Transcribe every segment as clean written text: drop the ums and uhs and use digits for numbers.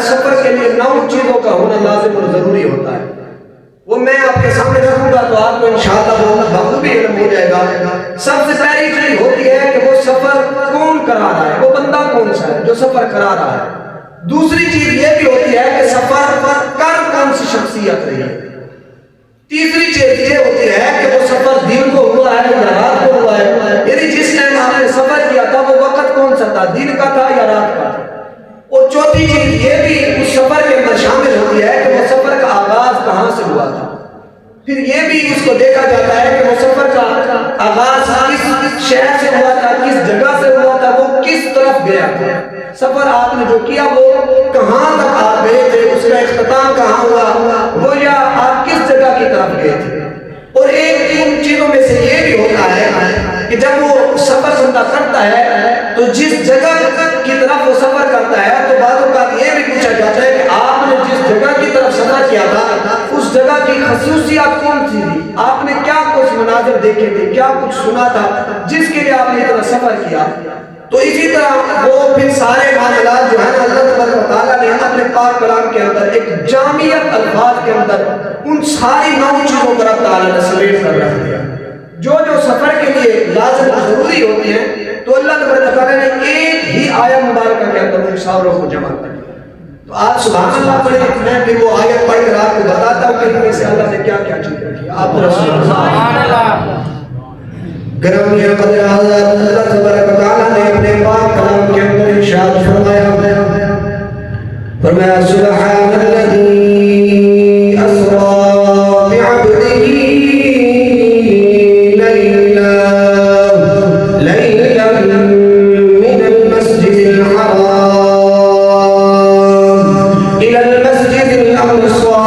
सफर के लिए 9 चीजों का होना लाजिम और जरूरी होता है। वो मैं आपके सामने रखूंगा तो आपको इंशाअल्लाह बखूबी इल्म हो जाएगा। सबसे पहली चीज होती है कि वो सफर कौन करा रहा है, वो बंदा कौन सा है जो सफर करा रहा है। दूसरी चीज ये भी होती है कि सफर पर कर कौन सी शख्सियत रही है। तीसरी चीज ये होती है कि वो सफर दिन को हुआ है या रात को हुआ है, यदि जिस टाइम आपने सफर किया था वो वक्त कौन सा था, दिन का था या रात का था। और चौथी चीज ये भी उस सफर के अंदर शामिल होती है कि वो सफर का आगाज कहां से हुआ था। फिर ये भी उसको देखा जाता है कि वो सफर का आगाज किस शहर से हुआ था, किस जगह से हुआ था, वो किस तरफ गया था। सफर आपने जो किया वो कहां तक आप गए थे, उसका इख्तिताम कहां हुआ, वो या आप किस जगह की तरफ गए थे। और एक उन चीजों में से ये भी होता है कि जब वो सफर बंदा करता है तो जिस जगह की तरफ वो सफर करता है तो बातों का ये भी पूछा जाता है कि आपने जिस जगह की तरफ सफर किया था उस जगह की खसूसियत कौन सी थी, आपने क्या कुछ मनाजर देखे थे, क्या कुछ सुना था जिसके लिए आपने इतना सफर किया। तो इसी तरह वो फिर सारे मामलात जो है ना अल्लाह तबारक तआला ने अपने पाक कलाम के अंदर एक जामियत अल्फाज के अंदर उन सारी 9 चीजों पर अल्लाह ताला ने समेट कर रख दिया जो सफर के लिए लाजिम और जरूरी होती है। तो अल्लाह तबारक तआला ने एक ही आयत मुबारक के अंदर उन सारों को जमा कर दिया। तो आज सुभान अल्लाह पढ़े, मैं फिर वो आयत पढ़कर आपको बताता हूँ कि इनमें से अल्लाह ने क्या क्या चीज रखी। आप सुभान अल्लाह गरम ये कदर अल्लाह तबारक तआला ने अपने पाक कलाम के अंदर इरशाद फरमाया सुब्हानल्लज़ी अस्रा बिअब्दिही लैलन मिनल मस्जिदिल हराम इलल मस्जिदिल अक़सा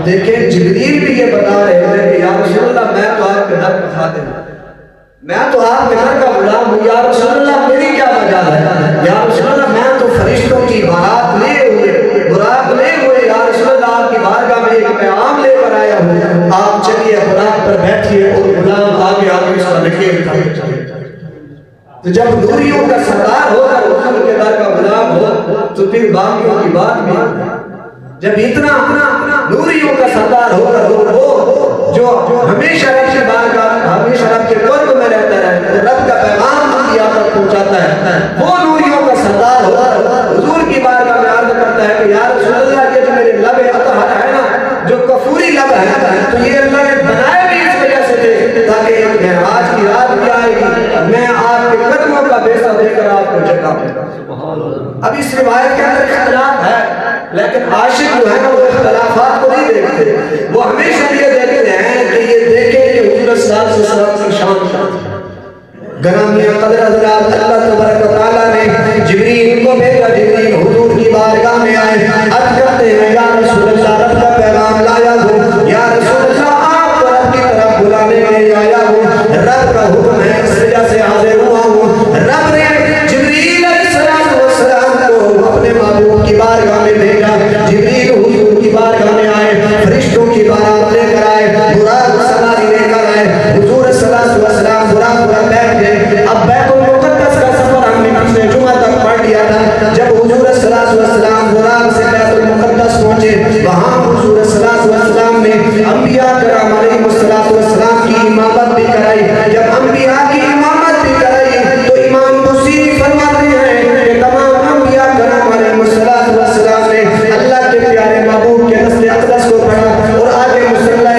अब देखें जिब्रील भी ये बता रहे हैं कि या रसूलल्लाह मैं तो आपके दर का खादिम हूं, मैं तो आपके दर का गुलाम हूं, या रसूलल्लाह मेरी क्या वजह है, या रसूलल्लाह मैं तो फरिश्तों की बारात ले हुए बुराक ले हुए या रसूलल्लाह आपकी बारगाह में एक पैगाम लेकर आया हूं, आप चलिए बुराक पर बैठिए और गुलाम आगे आगे उसका नकेल उठाइए। तो जब दूरियों का सरदार होकर हुजूर के दर का गुलाम हो तो फिर बाकियों की बात भी, जब इतना दूरियों का सरदार होकर हो जो हमेशा रब की बारगाह हमेशा रब के कुर्ब में रहता है, रब का पैगाम उनकी यहाँ तक पहुंचाता है, वो दूरियों का सरदार होकर हुजूर की बारगाह में अर्ज करता है कि या रसूलल्लाह ये जो मेरे लब अतहर है ना, जो कफूरी लब है, तो ये अल्लाह ने बनाए भी इस वजह से थे ताकि एक आज की रात भी आएगी मैं आपके कदमों का बेसा देकर आपको जगा। अब इस रिवायत के अंदर इख्तिलाफ है, लेकिन आशिक जो है ना वो इख्तिलाफात को नहीं देखते, वो हमेशा ये देखते हैं कि ये देखें कि हुजूर सल्लल्लाहु अलैहि वसल्लम की शान गरामिया कदर हज़रात अल्लाह तबारक व तआला ने जिब्रील को भेजा, जिब्रील हुजूर की बारगाह में आए, अर्ज करते हैं या रसूलल्लाह रब का पैगाम लाया हूं, या रसूलल्लाह आप रब की तरफ बुलाने के लिए आया हूं, रब का हुक्म है इस वजह से हाजिर हुआ हूं। रब ने जिब्रील अलैहिस्सलाम को अपने महबूब की बारगाह में भेजा, जिब्रील हुजूर की बारगाह में आए, फरिश्तों की बारात लेकर आए, बुराक सवारी लेकर आए, हुजूर सल्लल्लाहु अलैहि वसल्लम बुराक पर बैठ गए। अब बैतुल मुक़द्दस का सफर हमने पिछले जुमा तक पढ़ लिया था, जब हुजूर सल्लल्लाहु अलैहि वसल्लम बुराक से बैतुल मुक़द्दस पहुंचे, वहां हुजूर सल्लल्लाहु अलैहि वसल्लम ने अंबिया करम अलैहिस्सलातु वस्सलाम की इमामत भी कराई। जब अंबिया की इमामत भी कराई तो इमाम बुसीरी फरमाते हैं कि तमाम अंबिया करम अलैहिस्सलातु वस्सलाम ने अल्लाह के प्यारे महबूब के नस्ल अक़दस को पढ़ा और आगे मुसल्ला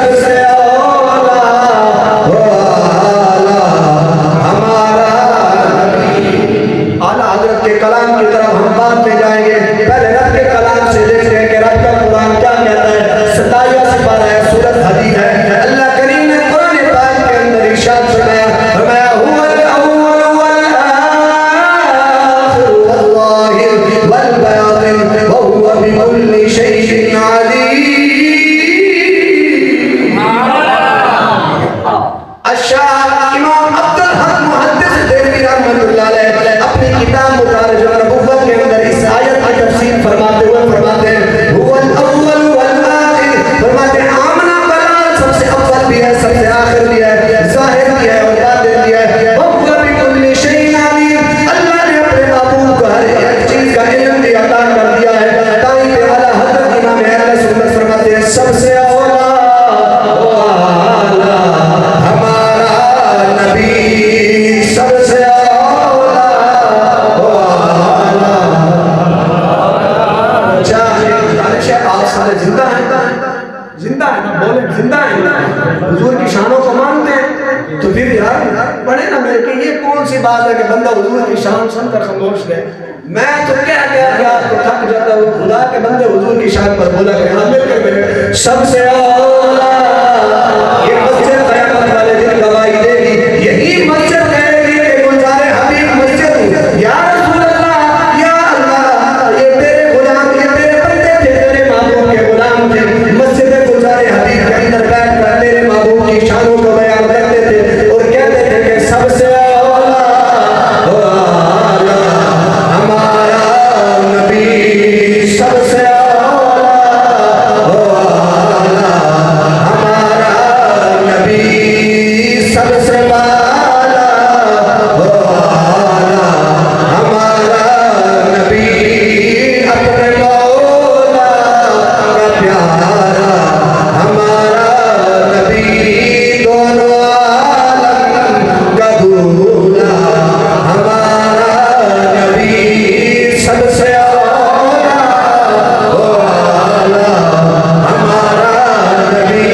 सबसे औला वो आला हमारा नबी। आला हजरत के कलाम की तरफ हम बाद में जाएंगे, पहले रब के कलाम से देखते हैं कि रब का कुरान क्या कहता है। 27 पारा है, सूरत हदीद है। अल्लाह करीम ने कुरान पाक के अंदर इरशाद फरमाया, फरमाया हुवल अव्वल वल आखिर वल ज़ाहिर वल बातिन व हुवा बिकुल्लि शैइन अलीम। अशाह इमाम अब्दुल हक मुहद्दिस देलवी रहमतुल्लाह अलैह अपनी किताब मुदारिज नबुव्वत के अंदर इस आयत की तफसीर फरमाते हुए फरमाते हैं हुवल अव्वल वल आखिर, फरमाते हैं आमना बलाल सबसे अव्वल भी है, सबसे आखिर भी है, ज़ाहिर भी है और बातिन भी है। व हुवा बिकुल्लि शैइन अलीम, अल्लाह ने अपने महबूब को हर एक चीज का इल्म भी अता कर दिया है। ताई पे वाला हजरत इमाम अहले सुन्नत फरमाते हैं सबसे औला व आला हमारा नबी, सबसे औला व आला। शायद आप सारे जिंदा हैं, जिंदा है ना, बोले जिंदा है ना, हुजूर की शानों को मानते हैं, तो फिर यार पढ़े ना मेरे कि ये कौन सी बात है कि बंदा हुजूर की शान सुनकर खामोश रहे। मैं तो क्या तो थक जाता हूँ, खुदा के बंदे हुजूर की शान पर बोला कि हाँ मिलकर मेरे सबसे औला। ये मस्जिद क़यामत वाले दिन गवाही देगी, यही मस्जिद कहेगी कि गुलजार हबीब मस्जिद या रसूल अल्लाह, या अल्लाह ये तेरे गुलाम, ये तेरे बंदे थे, तेरे महबूब के गुलाम थे, मस्जिद गुलजार हबीब के अंदर बैठकर तेरे महबूब की शानों को बयान करते थे और कहते थे कि सबसे औला व आला हमारा नबी, सबसे औला व आला हमारा नबी, सबसे वाला व आला हमारा नबी, अपने मौला का प्यारा हमारा नबी, दोनों आलम का दूल्हा हमारा नबी, सबसे औला व आला हमारा नबी।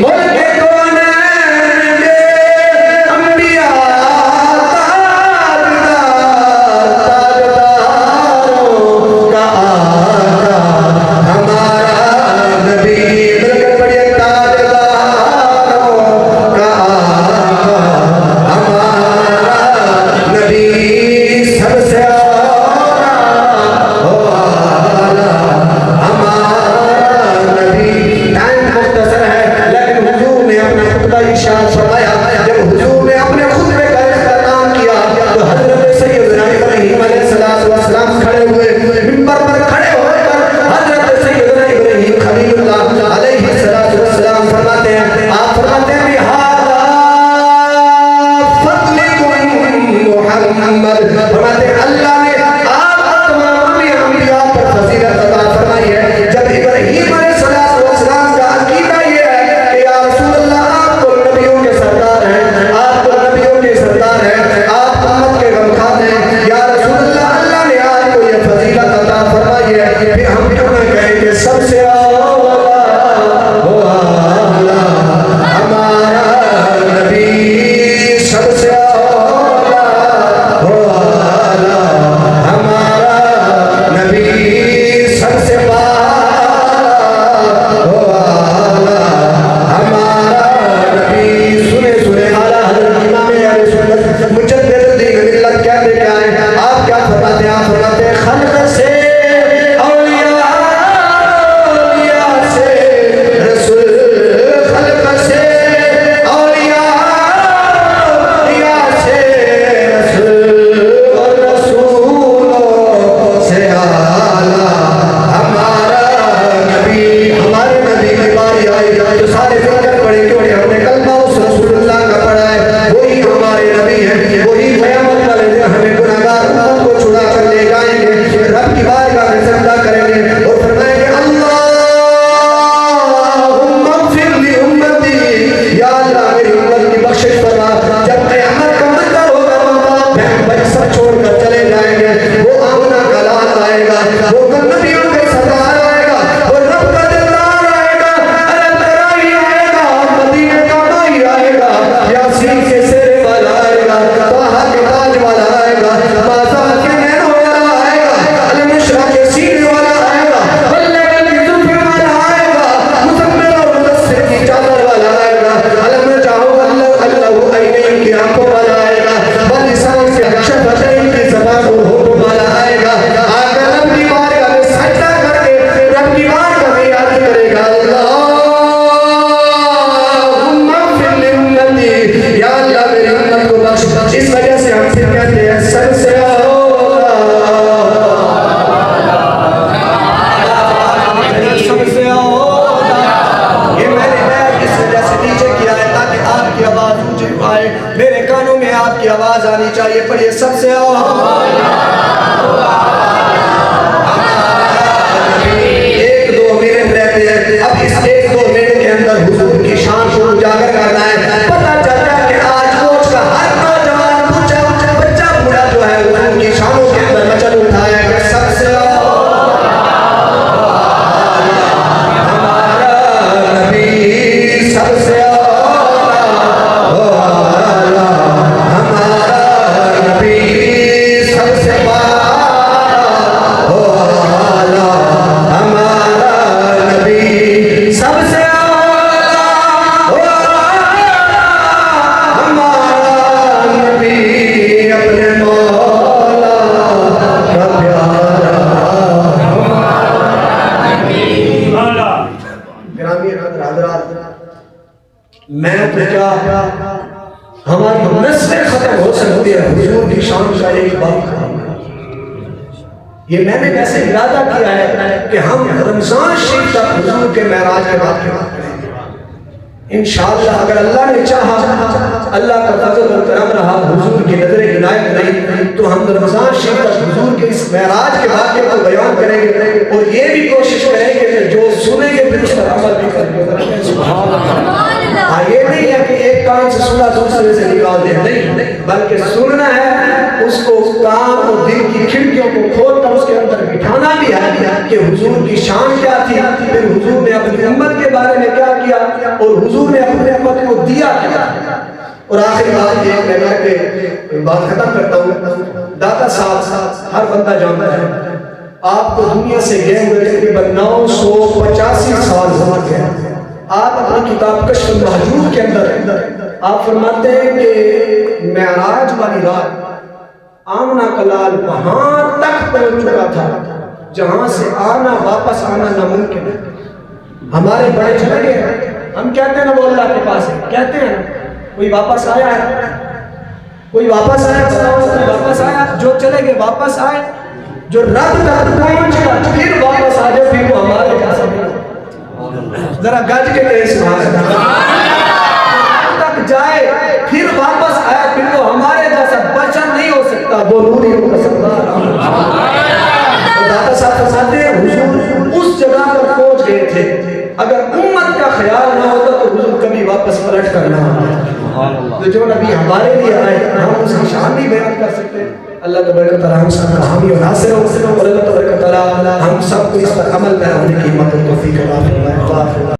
मुल्क कौनैन के अंबिया ताजदारों का आका हमारा नबी, मिलकर पढ़िए ताजदारों का आका हमारा नबी, सबसे औला व आला हमारा नबी। टाइम मुख्तसर है लेकिन हुजूर ने अपना खुतबा इरशाद फरमाया, जब हुजूर ने अपने खुतबे का इख्तिताम किया तो हजरत सैयदना इब्राहीम अलैहिस्सलातु वस्सलाम खड़े हुए, मिंबर पर खड़े होकर हजरत सैयदना इब्राहीम खलीलुल्लाह अलैहिस्सलातु वस्सलाम फरमाते हैं, आप फरमाते हैं बिहादा फज़लिकुम मुहम्मद, फरमाते हैं अल्लाह ने आप तमाम अंबिया पर फजीलत अता फरमाई है। जब इब्राहीम अलैहिस्सलातु वस्सलाम का अकीदा ये है कि या रसूल अल्लाह आप तो नबियों के सरदार आवाज आनी चाहिए, पढ़िए सबसे एक दो मिनट रहते हैं, अब इस एक दो मिनट के अंदर हुजूर की शान को उजागर करना है। पता चलता है कि आज रोज का हर नौजवान बच्चा बूढ़ा जो है हुजूर की शानों के अंदर मचल उठाएगा। सबसे हमारा नबी सबसे मैं तो क्या हमारी नस्लें खत्म हो सकती है हुजूर की शान का एक बात। ये मैंने वैसे इरादा किया है कि हम रमजान शरीफ तक हुजूर के मेराज के बाद की बात करेंगे इंशाअल्लाह। अगर अल्लाह ने चाहा, अल्लाह का फजल और करम रहा, हुजूर की नजर इनायत रही, तो हम रमजान शरीफ तक हुजूर के इस मेराज के वाक़े को बयान करेंगे और ये भी कोशिश करेंगे कि जो सुनेंगे फिर उस पर अमल भी करेंगे। सुभान अल्लाह। ये नहीं है कि एक कान से सुना दूसरे से निकाल दे, नहीं, बल्कि सुनना है, उसको कान और दिल की खिड़कियों को खोल कर उसके अंदर बिठाना भी है कि हुजूर की शान क्या थी, फिर हुजूर ने अपनी उम्मत के बारे में क्या किया और हुजूर ने अपनी उम्मत को दिया क्या। और आखिरी बात ये मैं करके बात खत्म करता हूँ। दाता साहब हर बंदा जानता है, आपको दुनिया से गए हुए तकरीबन 985 साल हो गए। आप अपनी किताब कश्फ महजूब के अंदर आप फरमाते हैं कि मेराज वाली रात आमना का लाल वहां तक पहुंच चुका था जहां से आना वापस आना नामुमकिन है। हमारे बड़े चले गए, हम कहते हैं ना वो अल्लाह के पास है, कहते हैं कोई वापस आया है, कोई वापस आया, कोई वापस आया, जो चले गए वापस आए, जो रब तक पहुंच गया फिर वापस आ जाए, फिर वो हमारे पास है। जरा गज के कहे सुभान अल्लाह। तक जाए फिर वापस आए, फिर वो हमारे जैसा बचा नहीं हो सकता, वो नूर ही हो सकता। दाता साहब फरमाते हैं हुजूर उस जगह पर पहुंच गए थे, अगर उम्मत का ख्याल ना होता तो हुजूर कभी वापस पलट कर ना आता। तो जो नबी हमारे लिए आए हम उसकी शान भी बयान कर सकते हैं। अल्लाह तबारक तआला हम सब का हामी और नासिर हो, और अल्लाह तबारक तआला हम सब को इस पर अमल में होने की हिम्मत और तौफीक अता फरमाए।